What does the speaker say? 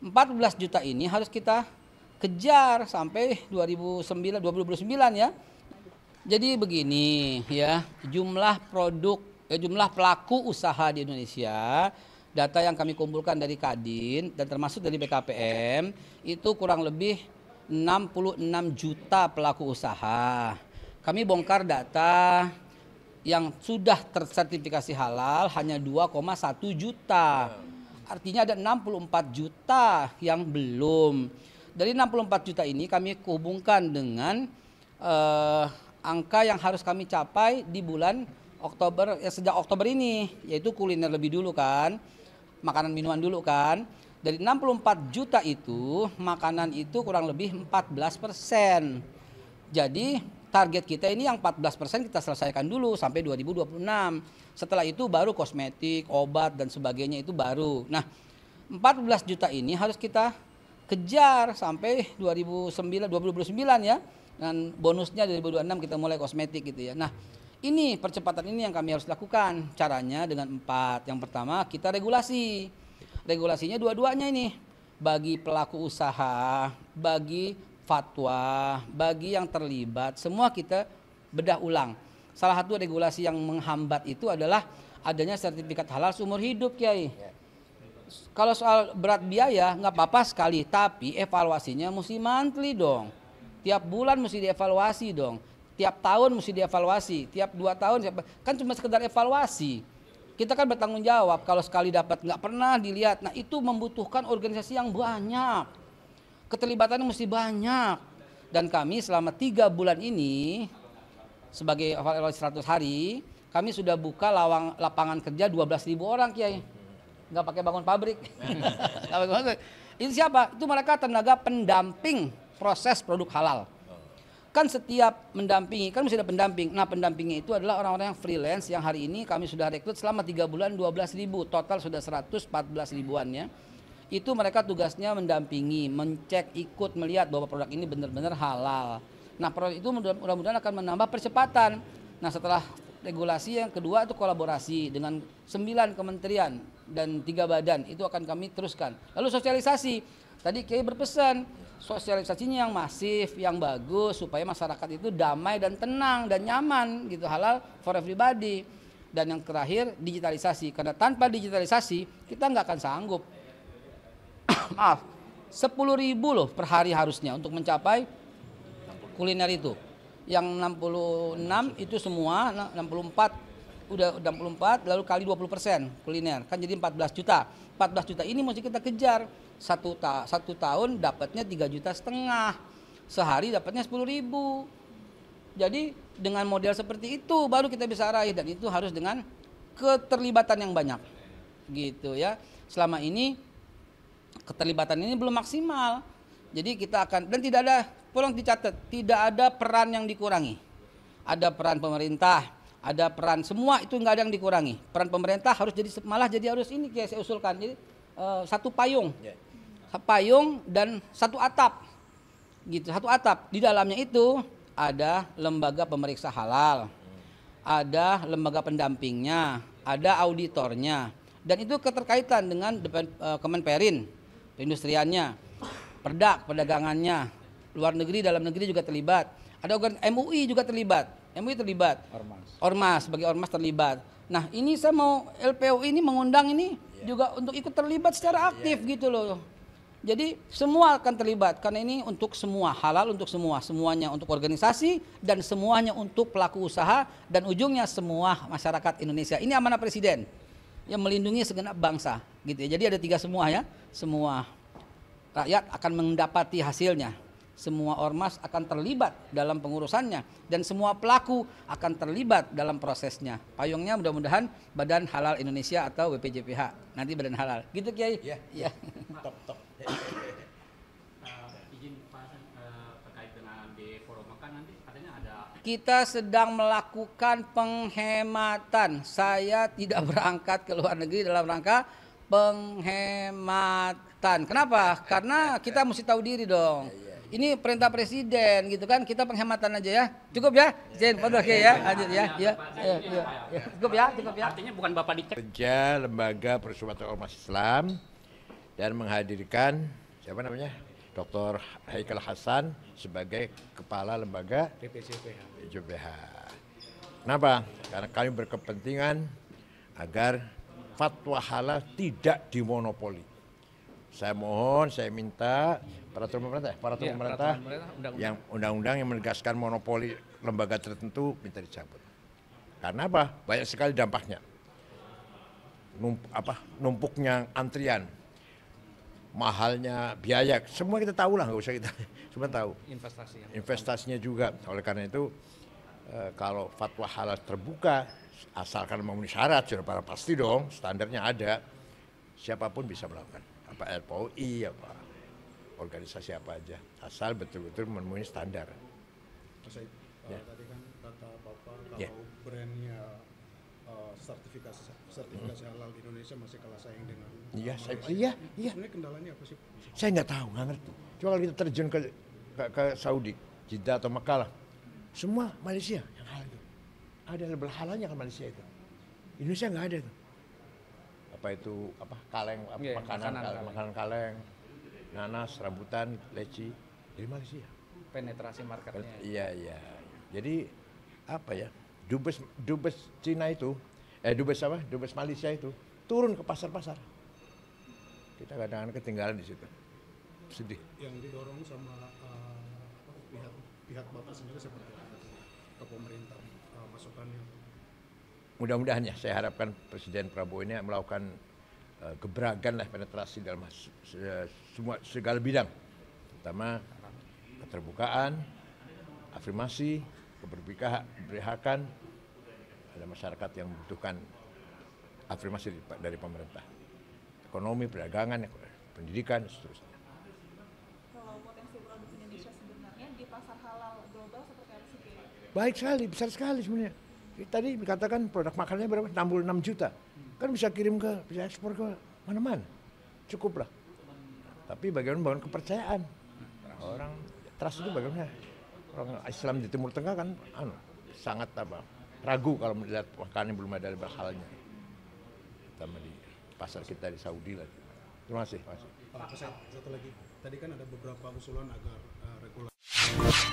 14 juta ini harus kita kejar sampai 2029 ya. Jadi begini ya, jumlah pelaku usaha di Indonesia, data yang kami kumpulkan dari Kadin dan termasuk dari BKPM itu kurang lebih 66 juta pelaku usaha. Kami bongkar data yang sudah tersertifikasi halal hanya 2,1 juta. Artinya ada 64 juta yang belum. Dari 64 juta ini kami hubungkan dengan angka yang harus kami capai di bulan Oktober, sejak Oktober ini, yaitu kuliner lebih dulu kan, makanan minuman dulu kan. Dari 64 juta itu, makanan itu kurang lebih 14%. Jadi target kita ini yang 14% kita selesaikan dulu sampai 2026. Setelah itu baru kosmetik, obat dan sebagainya itu baru. Nah, 14 juta ini harus kita kejar sampai 2029 ya. Dan bonusnya dari 2026 kita mulai kosmetik gitu ya. Nah, ini percepatan ini yang kami harus lakukan. Caranya dengan 4. Yang pertama kita regulasi. Regulasinya dua-duanya ini. Bagi pelaku usaha, bagi fatwa, bagi yang terlibat, semua kita bedah ulang. Salah satu regulasi yang menghambat itu adalah adanya sertifikat halal seumur hidup, Kiai. Kalau soal berat biaya nggak apa-apa sekali, tapi evaluasinya mesti monthly dong. Tiap bulan mesti dievaluasi dong. Tiap tahun mesti dievaluasi. Tiap 2 tahun kan cuma sekedar evaluasi. Kita kan bertanggung jawab. Kalau sekali dapat nggak pernah dilihat. Nah itu membutuhkan organisasi yang banyak. Keterlibatannya mesti banyak. Dan kami selama 3 bulan ini sebagai evaluasi 100 hari, kami sudah buka lapangan kerja 12.000 orang, Kiai. Nggak pakai bangun pabrik. Ini siapa? Itu mereka tenaga pendamping proses produk halal. Kan setiap mendampingi, kan mesti ada pendamping. Nah pendampingnya itu adalah orang-orang yang freelance yang hari ini kami sudah rekrut selama 3 bulan 12.000. Total sudah 114 ribuan ya. Itu mereka tugasnya mendampingi, mencek, ikut, melihat bahwa produk ini benar-benar halal. Nah produk itu mudah-mudahan akan menambah percepatan. Nah setelah regulasi yang kedua itu kolaborasi dengan 9 kementerian dan 3 badan. Itu akan kami teruskan. Lalu sosialisasi. Tadi Kiai berpesan sosialisasinya yang masif, yang bagus supaya masyarakat itu damai dan tenang dan nyaman gitu, halal for everybody. Dan yang terakhir digitalisasi, karena tanpa digitalisasi kita nggak akan sanggup. Maaf, 10.000 loh per hari harusnya untuk mencapai kuliner itu. Yang 66 itu semua 64 udah 64 lalu kali 20% kuliner kan jadi 14 juta. 14 juta ini mesti kita kejar. Satu tahun dapatnya 3,5 juta, sehari dapatnya 10.000. Jadi dengan model seperti itu baru kita bisa raih, dan itu harus dengan keterlibatan yang banyak gitu ya. Selama ini keterlibatan ini belum maksimal, jadi kita akan, dan tidak ada, tolong dicatat, tidak ada peran yang dikurangi. Ada peran pemerintah, ada peran semua, itu nggak ada yang dikurangi. Peran pemerintah harus jadi, malah jadi harus ini kayak saya usulkan, jadi satu payung dan satu atap gitu, satu atap. Di dalamnya itu ada lembaga pemeriksa halal, ada lembaga pendampingnya, ada auditornya, dan itu keterkaitan dengan Kemenperin, perindustriannya, Perdak, perdagangannya, luar negeri, dalam negeri juga terlibat. Ada MUI juga terlibat, Ormas sebagai ormas terlibat. Nah ini saya mau LPO ini mengundang ini juga untuk ikut terlibat secara aktif gitu loh. Jadi semua akan terlibat karena ini untuk semua, halal untuk semua, semuanya untuk organisasi dan semuanya untuk pelaku usaha dan ujungnya semua masyarakat Indonesia. Ini amanah Presiden yang melindungi segenap bangsa gitu ya. Jadi ada 3 semua ya. Semua rakyat akan mendapati hasilnya. Semua ormas akan terlibat dalam pengurusannya dan semua pelaku akan terlibat dalam prosesnya. Payungnya mudah-mudahan Badan Halal Indonesia atau BPJPH. Nanti Badan Halal. Gitu Kiai? Iya. Top. Izin Pak terkait dengan di forum makan nanti katanya ada. Kita sedang melakukan penghematan. Saya tidak berangkat ke luar negeri dalam rangka penghematan. Kenapa? Karena kita mesti tahu diri dong. Ini perintah presiden gitu kan, kita penghematan aja ya. Cukup ya? Jen, oke ya. Lanjut ya. Ya. Cukup ya. Artinya bukan Bapak dicek. Kerja Lembaga Persuatan Ormas Islam dan menghadirkan siapa namanya Dr. Haikal Hasan sebagai kepala lembaga BPJPH. Kenapa? Karena kami berkepentingan agar fatwa halal tidak dimonopoli. Saya mohon, saya minta peraturan pemerintah yang undang-undang yang menegaskan monopoli lembaga tertentu minta dicabut. Karena apa? Banyak sekali dampaknya. Numpuknya antrian, mahalnya biaya, semua kita tahu lah, nggak usah kita semua tahu. Investasinya juga. Oleh karena itu kalau fatwa halal terbuka, asalkan memenuhi syarat, sudah pasti dong, standarnya ada, siapapun bisa melakukan. Apa LPOI, apa organisasi apa aja, asal betul-betul memenuhi standar. Tadi kan kata Bapak kalau brandnya sertifikasi halal di Indonesia masih kalah saing dengan Iya. Sebenarnya kendalanya apa sih? Saya nggak tahu, nggak ngerti. Coba kalau kita terjun ke Saudi, Jeddah atau Makkah lah, semua Malaysia yang halal itu. Ada label halalnya kan Malaysia itu. Indonesia nggak ada itu. Kaleng, makanan kaleng, nanas, rambutan, leci dari Malaysia. Penetrasi marketnya. Iya. Jadi dubes Cina itu, dubes Malaysia itu turun ke pasar-pasar. Kita kadang-kadang ketinggalan di situ. Sedih. Yang didorong sama pihak Bapak sendiri seperti apa ke pemerintah masukannya? Mudah-mudahan ya, saya harapkan Presiden Prabowo ini melakukan gebrakan lah penetrasi dalam segala bidang, terutama keterbukaan, afirmasi, keberpihakan. Ada masyarakat yang membutuhkan afirmasi dari pemerintah, ekonomi, perdagangan, pendidikan, seterusnya. Kalau potensi produk Indonesia sebenarnya di pasar halal global seperti apa sih? Baik sekali, besar sekali sebenarnya. Tadi dikatakan produk makanannya berapa? 66 juta. Kan bisa bisa ekspor ke mana-mana. Cukup lah. Tapi bagaimana bangun kepercayaan? Orang trust itu bagaimana? Orang Islam di Timur Tengah kan sangat ragu kalau melihat makanan yang belum ada label halalnya. Terutama di pasar kita di Saudi lagi. Terima kasih. Pak, satu lagi. Tadi kan ada beberapa usulan agar regulasi